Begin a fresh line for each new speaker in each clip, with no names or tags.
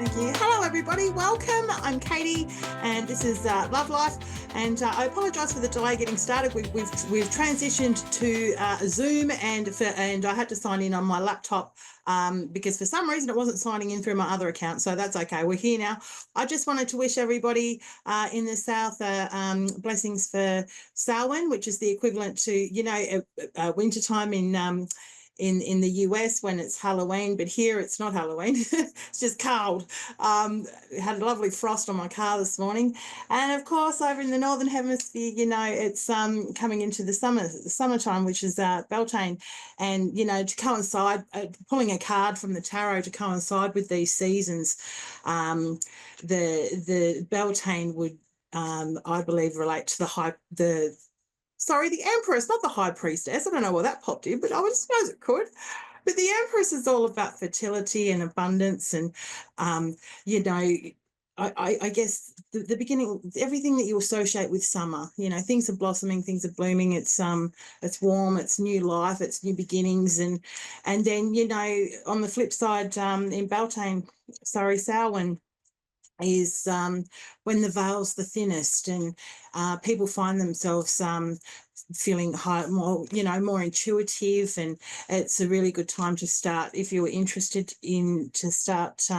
Thank you. Hello, everybody. Welcome. I'm Katie, and this is Love Life. And I apologise for the delay getting started. We've transitioned to Zoom, and I had to sign in on my laptop because for some reason it wasn't signing in through my other account. So that's okay. We're here now. I just wanted to wish everybody in the South blessings for Samhain, which is the equivalent to wintertime in the US when it's Halloween, but here it's not Halloween. It's just cold. Had a lovely frost on my car this morning, and of course over in the northern hemisphere, it's coming into the summertime, which is Beltane, and to coincide, pulling a card from the tarot to coincide with these seasons, the Beltane would I believe relate to the Empress, not the High Priestess. I don't know where that popped in, but I would suppose it could. But the Empress is all about fertility and abundance, and I guess the beginning, everything that you associate with summer. Things are blossoming, things are blooming. It's warm, it's new life, it's new beginnings, and then on the flip side, in Beltane, Samhain is when the veil's the thinnest, and people find themselves feeling more intuitive, and it's a really good time to start, if you're interested in, to start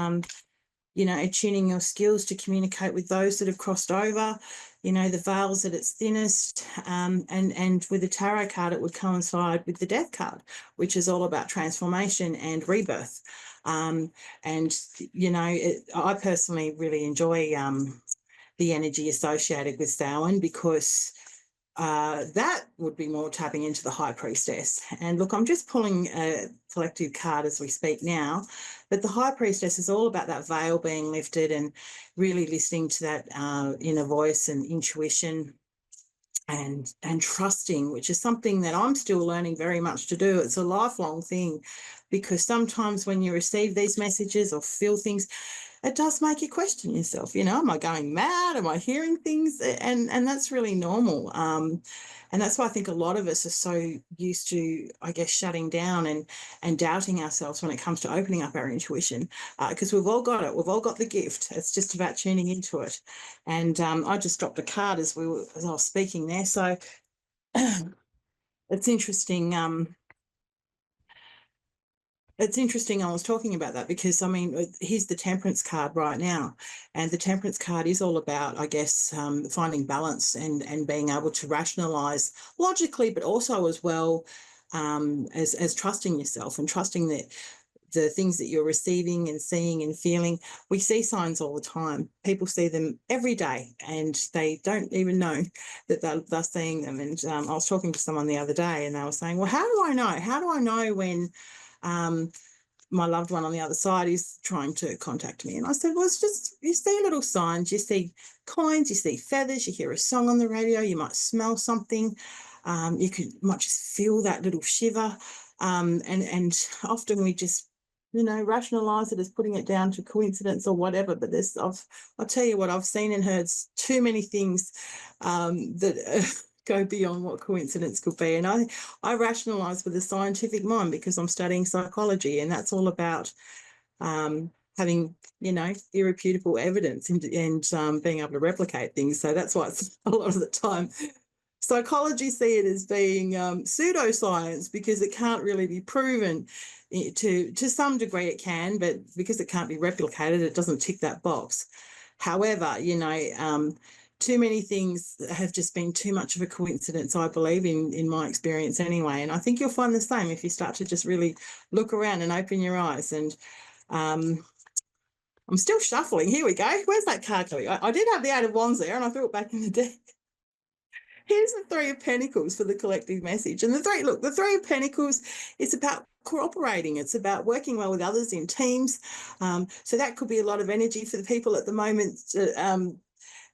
tuning your skills to communicate with those that have crossed over. The veil's at its thinnest, and with the tarot card, it would coincide with the death card, which is all about transformation and rebirth. I personally really enjoy the energy associated with Samhain, because that would be more tapping into the High Priestess. And look, I'm just pulling a collective card as we speak now, but the High Priestess is all about that veil being lifted and really listening to that inner voice and intuition and trusting, which is something that I'm still learning very much to do. It's a lifelong thing, because sometimes when you receive these messages or feel things, it does make you question yourself. Am I going mad? Am I hearing things? And that's really normal. And that's why I think a lot of us are so used to, I guess, shutting down and doubting ourselves when it comes to opening up our intuition, because we've all got it. We've all got the gift. It's just about tuning into it. And I just dropped a card as I was speaking there. So it's interesting. It's interesting I was talking about that, because, here's the Temperance card right now. And the Temperance card is all about, I guess, finding balance and being able to rationalise logically, but also as well as trusting yourself and trusting that the things that you're receiving and seeing and feeling. We see signs all the time. People see them every day, and they don't even know that they're seeing them. And I was talking to someone the other day, and they were saying, well, how do I know? How do I know when my loved one on the other side is trying to contact me? And I said, well, it's just, you see little signs, you see coins, you see feathers, you hear a song on the radio, you might smell something, might just feel that little shiver, and often we just rationalize it as putting it down to coincidence or whatever. But I'll tell you what, I've seen and heard too many things that go beyond what coincidence could be. And I rationalise with a scientific mind, because I'm studying psychology, and that's all about having, irrefutable evidence and being able to replicate things. So that's why it's a lot of the time psychology see it as being pseudoscience, because it can't really be proven. To some degree it can, but because it can't be replicated, it doesn't tick that box. However, too many things have just been too much of a coincidence, I believe, in my experience anyway. And I think you'll find the same if you start to just really look around and open your eyes. And I'm still shuffling. Here we go. Where's that card going? I did have the Eight of Wands there, and I threw it back in the deck. Here's the Three of Pentacles for the collective message. And the Three of Pentacles is about cooperating. It's about working well with others in teams. So that could be a lot of energy for the people at the moment.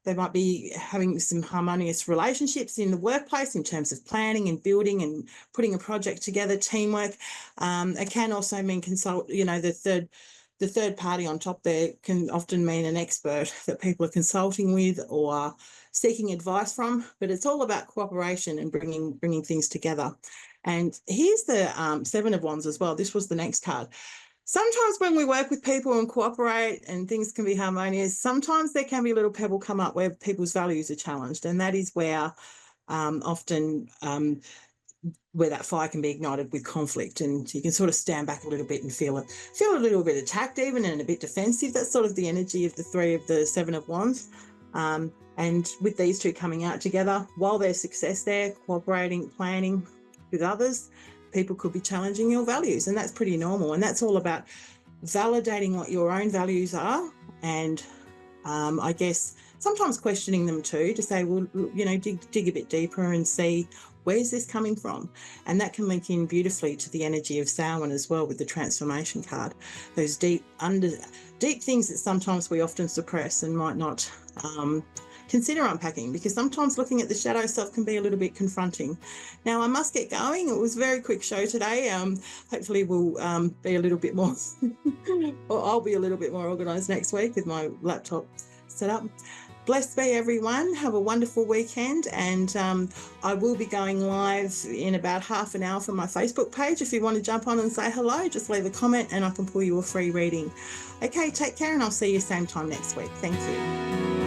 They might be having some harmonious relationships in the workplace in terms of planning and building and putting a project together, teamwork. It can also mean the third party on top there can often mean an expert that people are consulting with or seeking advice from, but it's all about cooperation and bringing things together. And here's the Seven of Wands as well. This was the next card. Sometimes when we work with people and cooperate and things can be harmonious, sometimes there can be a little pebble come up where people's values are challenged. And that is where often where that fire can be ignited with conflict, and you can sort of stand back a little bit and feel a little bit attacked even, and a bit defensive. That's sort of the energy of the three of the Seven of Wands. And with these two coming out together, while there's success there, cooperating, planning with others, people could be challenging your values, and that's pretty normal. And that's all about validating what your own values are, and I guess sometimes questioning them too, to say, well, dig a bit deeper and see, where's this coming from? And that can link in beautifully to the energy of Samhain as well, with the transformation card. Those deep things that sometimes we often suppress and might not consider unpacking, because sometimes looking at the shadow self can be a little bit confronting. Now, I must get going. It was a very quick show today. Hopefully we'll be a little bit more, or I'll be a little bit more organised next week with my laptop set up. Blessed be everyone. Have a wonderful weekend. And I will be going live in about half an hour from my Facebook page. If you want to jump on and say hello, just leave a comment and I can pull you a free reading. Okay, take care, and I'll see you same time next week. Thank you.